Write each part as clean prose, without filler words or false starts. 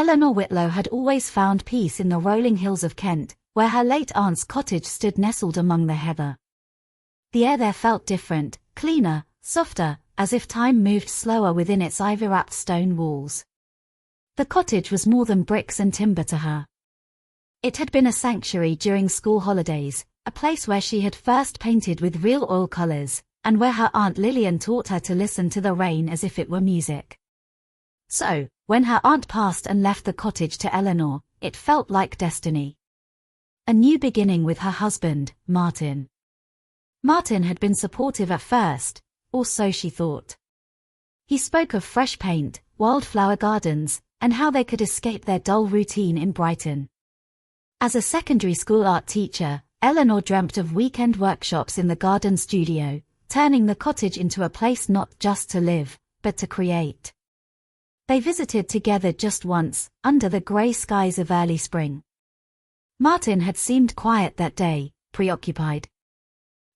Eleanor Whitlow had always found peace in the rolling hills of Kent, where her late aunt's cottage stood nestled among the heather. The air there felt different, cleaner, softer, as if time moved slower within its ivy-wrapped stone walls. The cottage was more than bricks and timber to her. It had been a sanctuary during school holidays, a place where she had first painted with real oil colors, and where her Aunt Lillian taught her to listen to the rain as if it were music. So, when her aunt passed and left the cottage to Eleanor, it felt like destiny. A new beginning with her husband, Martin. Martin had been supportive at first, or so she thought. He spoke of fresh paint, wildflower gardens, and how they could escape their dull routine in Brighton. As a secondary school art teacher, Eleanor dreamt of weekend workshops in the garden studio, turning the cottage into a place not just to live, but to create. They visited together just once, under the grey skies of early spring. Martin had seemed quiet that day, preoccupied.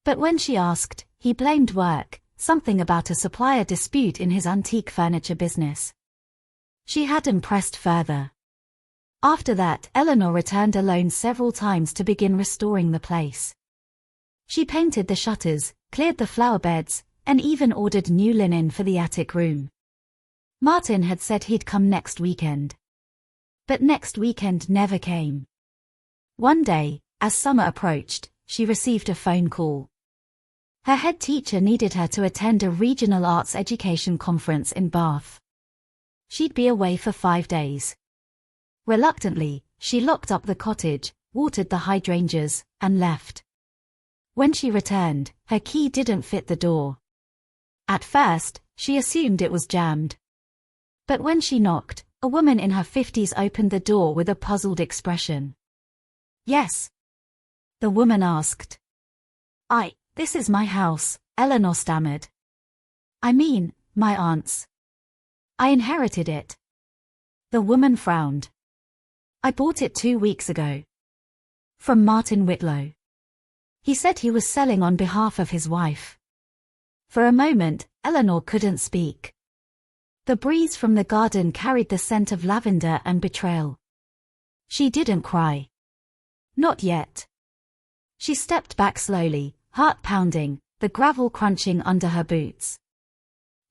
But when she asked, he blamed work, something about a supplier dispute in his antique furniture business. She hadn't pressed further. After that, Eleanor returned alone several times to begin restoring the place. She painted the shutters, cleared the flower beds, and even ordered new linen for the attic room. Martin had said he'd come next weekend. But next weekend never came. One day, as summer approached, she received a phone call. Her head teacher needed her to attend a regional arts education conference in Bath. She'd be away for 5 days. Reluctantly, she locked up the cottage, watered the hydrangeas, and left. When she returned, her key didn't fit the door. At first, she assumed it was jammed. But when she knocked, a woman in her 50s opened the door with a puzzled expression. "Yes?" the woman asked. This is my house," Eleanor stammered. "I mean, my aunt's. I inherited it." The woman frowned. "I bought it 2 weeks ago. From Martin Whitlow. He said he was selling on behalf of his wife." For a moment, Eleanor couldn't speak. The breeze from the garden carried the scent of lavender and betrayal. She didn't cry. Not yet. She stepped back slowly, heart pounding, the gravel crunching under her boots.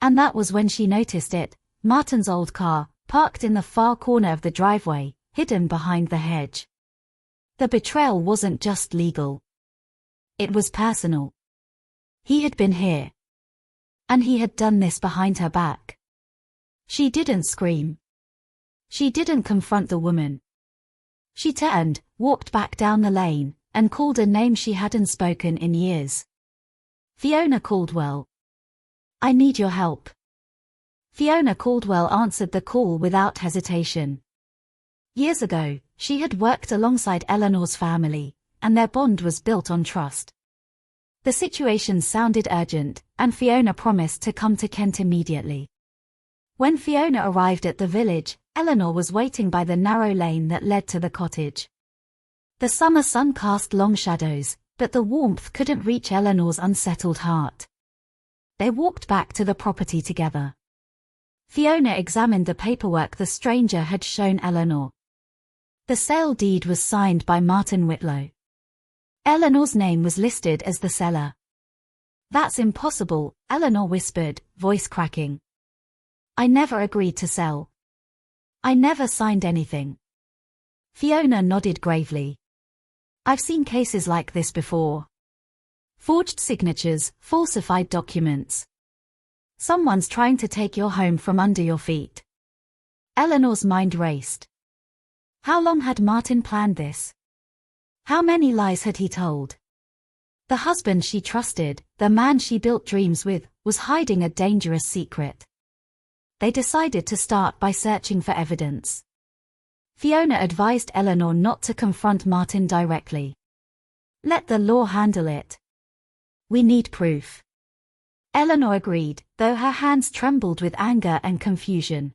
And that was when she noticed it, Martin's old car, parked in the far corner of the driveway, hidden behind the hedge. The betrayal wasn't just legal. It was personal. He had been here. And he had done this behind her back. She didn't scream. She didn't confront the woman. She turned, walked back down the lane, and called a name she hadn't spoken in years. "Fiona Caldwell. I need your help." Fiona Caldwell answered the call without hesitation. Years ago, she had worked alongside Eleanor's family, and their bond was built on trust. The situation sounded urgent, and Fiona promised to come to Kent immediately. When Fiona arrived at the village, Eleanor was waiting by the narrow lane that led to the cottage. The summer sun cast long shadows, but the warmth couldn't reach Eleanor's unsettled heart. They walked back to the property together. Fiona examined the paperwork the stranger had shown Eleanor. The sale deed was signed by Martin Whitlow. Eleanor's name was listed as the seller. "That's impossible," Eleanor whispered, voice cracking. "I never agreed to sell. I never signed anything." Fiona nodded gravely. "I've seen cases like this before. Forged signatures, falsified documents. Someone's trying to take your home from under your feet." Eleanor's mind raced. How long had Martin planned this? How many lies had he told? The husband she trusted, the man she built dreams with, was hiding a dangerous secret. They decided to start by searching for evidence. Fiona advised Eleanor not to confront Martin directly. "Let the law handle it. We need proof." Eleanor agreed, though her hands trembled with anger and confusion.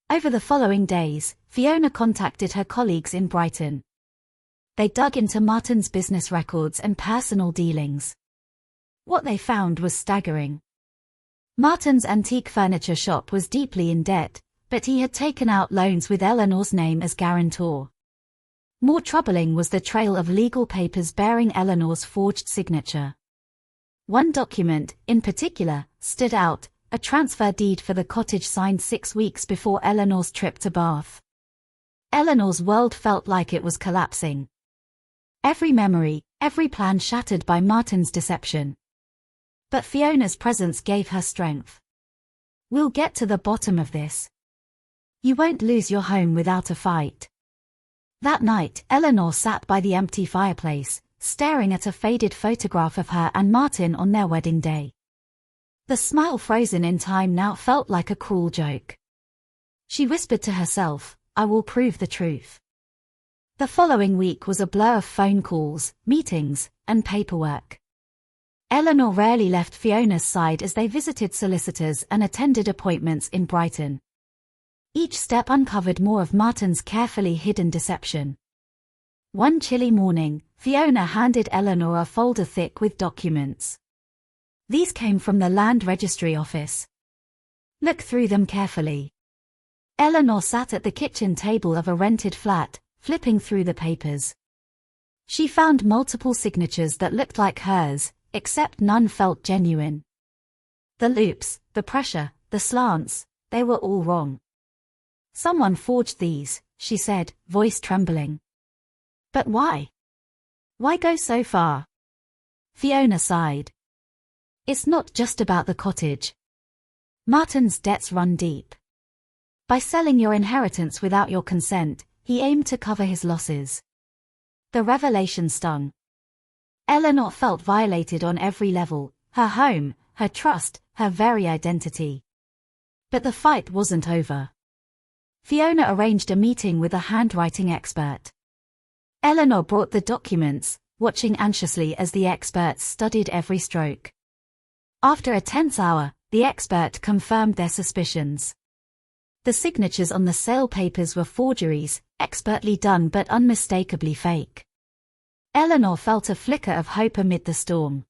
Over the following days, Fiona contacted her colleagues in Brighton. They dug into Martin's business records and personal dealings. What they found was staggering. Martin's antique furniture shop was deeply in debt, but he had taken out loans with Eleanor's name as guarantor. More troubling was the trail of legal papers bearing Eleanor's forged signature. One document, in particular, stood out, a transfer deed for the cottage signed 6 weeks before Eleanor's trip to Bath. Eleanor's world felt like it was collapsing. Every memory, every plan shattered by Martin's deception. But Fiona's presence gave her strength. "We'll get to the bottom of this. You won't lose your home without a fight." That night, Eleanor sat by the empty fireplace, staring at a faded photograph of her and Martin on their wedding day. The smile frozen in time now felt like a cruel joke. She whispered to herself, "I will prove the truth." The following week was a blur of phone calls, meetings, and paperwork. Eleanor rarely left Fiona's side as they visited solicitors and attended appointments in Brighton. Each step uncovered more of Martin's carefully hidden deception. One chilly morning, Fiona handed Eleanor a folder thick with documents. These came from the Land Registry Office. "Look through them carefully." Eleanor sat at the kitchen table of a rented flat, flipping through the papers. She found multiple signatures that looked like hers, except none felt genuine. The loops, the pressure, the slants, they were all wrong. "Someone forged these," she said, voice trembling. "But why? Why go so far?" Fiona sighed. "It's not just about the cottage. Martin's debts run deep. By selling your inheritance without your consent, he aimed to cover his losses." The revelation stung. Eleanor felt violated on every level, her home, her trust, her very identity. But the fight wasn't over. Fiona arranged a meeting with a handwriting expert. Eleanor brought the documents, watching anxiously as the expert studied every stroke. After a tense hour, the expert confirmed their suspicions. The signatures on the sale papers were forgeries, expertly done but unmistakably fake. Eleanor felt a flicker of hope amid the storm.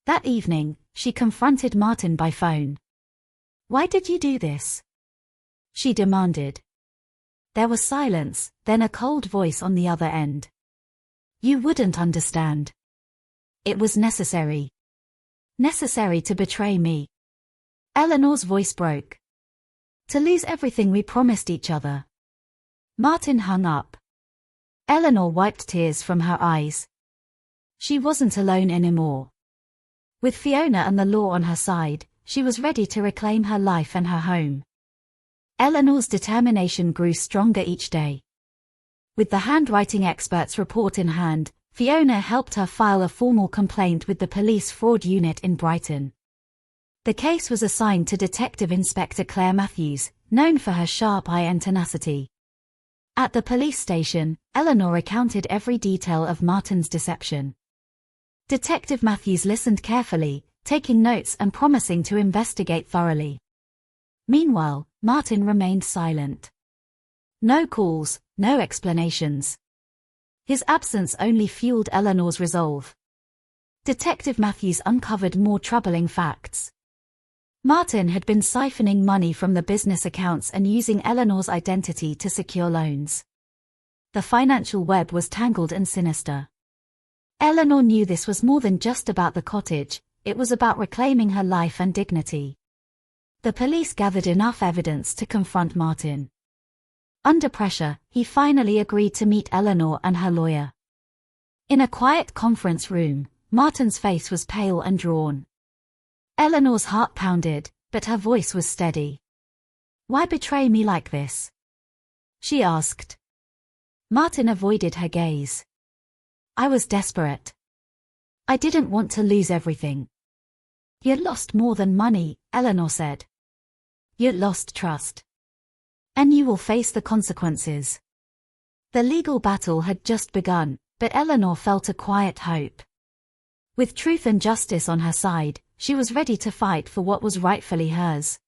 That evening, she confronted Martin by phone. "Why did you do this?" she demanded. There was silence, then a cold voice on the other end. "You wouldn't understand. It was necessary. Necessary to betray me." Eleanor's voice broke. "To lose everything we promised each other." Martin hung up. Eleanor wiped tears from her eyes. She wasn't alone anymore. With Fiona and the law on her side, she was ready to reclaim her life and her home. Eleanor's determination grew stronger each day. With the handwriting expert's report in hand, Fiona helped her file a formal complaint with the police fraud unit in Brighton. The case was assigned to Detective Inspector Claire Matthews, known for her sharp eye and tenacity. At the police station, Eleanor recounted every detail of Martin's deception. Detective Matthews listened carefully, taking notes and promising to investigate thoroughly. Meanwhile, Martin remained silent. No calls, no explanations. His absence only fueled Eleanor's resolve. Detective Matthews uncovered more troubling facts. Martin had been siphoning money from the business accounts and using Eleanor's identity to secure loans. The financial web was tangled and sinister. Eleanor knew this was more than just about the cottage, it was about reclaiming her life and dignity. The police gathered enough evidence to confront Martin. Under pressure, he finally agreed to meet Eleanor and her lawyer. In a quiet conference room, Martin's face was pale and drawn. Eleanor's heart pounded, but her voice was steady. "Why betray me like this?" she asked. Martin avoided her gaze. "I was desperate. I didn't want to lose everything." "You'd lost more than money," Eleanor said. "You'd lost trust. And you will face the consequences." The legal battle had just begun, but Eleanor felt a quiet hope. With truth and justice on her side, she was ready to fight for what was rightfully hers.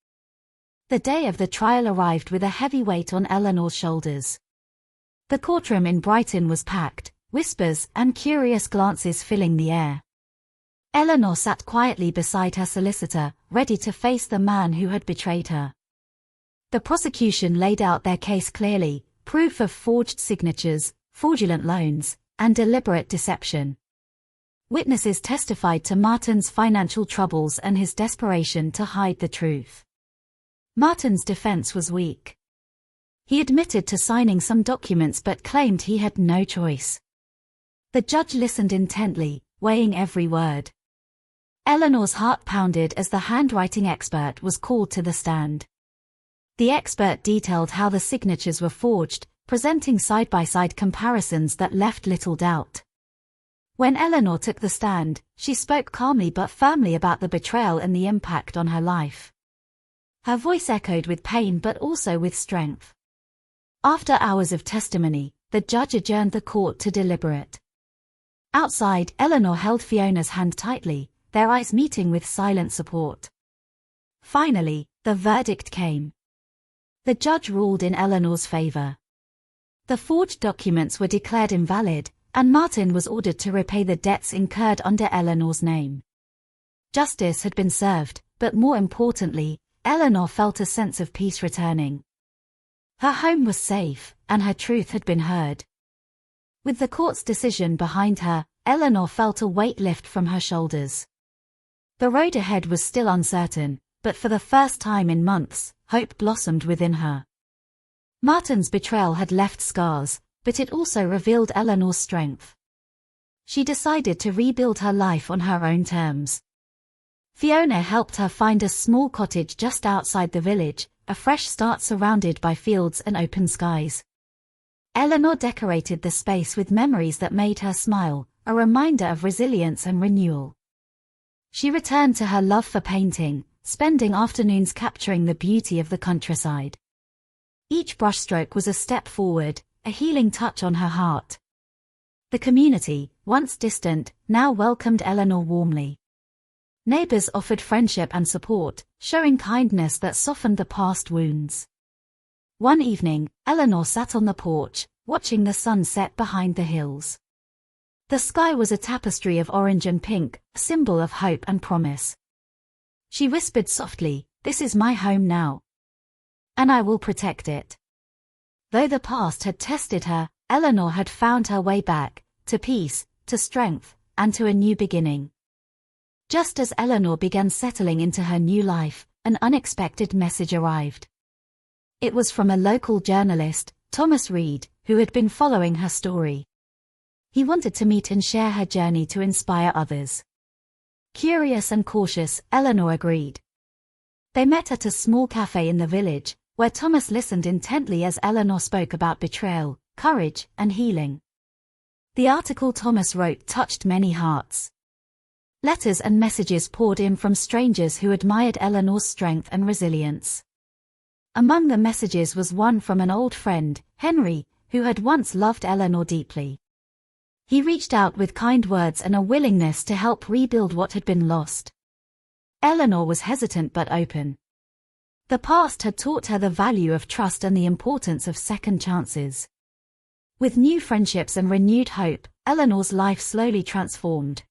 The day of the trial arrived with a heavy weight on Eleanor's shoulders. The courtroom in Brighton was packed, whispers and curious glances filling the air. Eleanor sat quietly beside her solicitor, ready to face the man who had betrayed her. The prosecution laid out their case clearly, proof of forged signatures, fraudulent loans, and deliberate deception. Witnesses testified to Martin's financial troubles and his desperation to hide the truth. Martin's defense was weak. He admitted to signing some documents but claimed he had no choice. The judge listened intently, weighing every word. Eleanor's heart pounded as the handwriting expert was called to the stand. The expert detailed how the signatures were forged, presenting side-by-side comparisons that left little doubt. When Eleanor took the stand, she spoke calmly but firmly about the betrayal and the impact on her life. Her voice echoed with pain but also with strength. After hours of testimony, the judge adjourned the court to deliberate. Outside, Eleanor held Fiona's hand tightly, their eyes meeting with silent support. Finally, the verdict came. The judge ruled in Eleanor's favor. The forged documents were declared invalid, and Martin was ordered to repay the debts incurred under Eleanor's name. Justice had been served, but more importantly, Eleanor felt a sense of peace returning. Her home was safe, and her truth had been heard. With the court's decision behind her, Eleanor felt a weight lift from her shoulders. The road ahead was still uncertain, but for the first time in months, hope blossomed within her. Martin's betrayal had left scars, but it also revealed Eleanor's strength. She decided to rebuild her life on her own terms. Fiona helped her find a small cottage just outside the village, a fresh start surrounded by fields and open skies. Eleanor decorated the space with memories that made her smile, a reminder of resilience and renewal. She returned to her love for painting, spending afternoons capturing the beauty of the countryside. Each brushstroke was a step forward, a healing touch on her heart. The community, once distant, now welcomed Eleanor warmly. Neighbors offered friendship and support, showing kindness that softened the past wounds. One evening, Eleanor sat on the porch, watching the sun set behind the hills. The sky was a tapestry of orange and pink, a symbol of hope and promise. She whispered softly, "This is my home now. And I will protect it." Though the past had tested her, Eleanor had found her way back, to peace, to strength, and to a new beginning. Just as Eleanor began settling into her new life, an unexpected message arrived. It was from a local journalist, Thomas Reed, who had been following her story. He wanted to meet and share her journey to inspire others. Curious and cautious, Eleanor agreed. They met at a small cafe in the village, where Thomas listened intently as Eleanor spoke about betrayal, courage, and healing. The article Thomas wrote touched many hearts. Letters and messages poured in from strangers who admired Eleanor's strength and resilience. Among the messages was one from an old friend, Henry, who had once loved Eleanor deeply. He reached out with kind words and a willingness to help rebuild what had been lost. Eleanor was hesitant but open. The past had taught her the value of trust and the importance of second chances. With new friendships and renewed hope, Eleanor's life slowly transformed.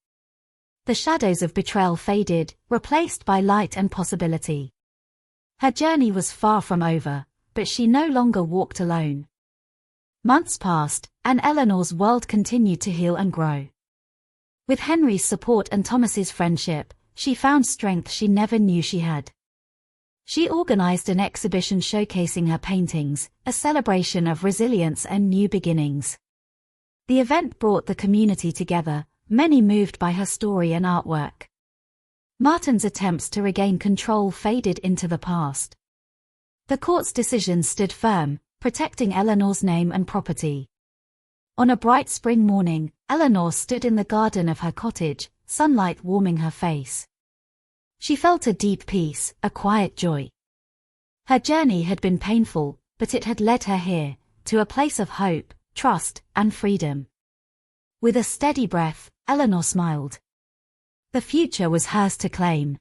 The shadows of betrayal faded, replaced by light and possibility. Her journey was far from over, but she no longer walked alone. Months passed, and Eleanor's world continued to heal and grow. With Henry's support and Thomas's friendship, she found strength she never knew she had. She organized an exhibition showcasing her paintings, a celebration of resilience and new beginnings. The event brought the community together, many moved by her story and artwork. Martin's attempts to regain control faded into the past. The court's decision stood firm, protecting Eleanor's name and property. On a bright spring morning, Eleanor stood in the garden of her cottage, sunlight warming her face. She felt a deep peace, a quiet joy. Her journey had been painful, but it had led her here, to a place of hope, trust, and freedom. With a steady breath, Eleanor smiled. The future was hers to claim.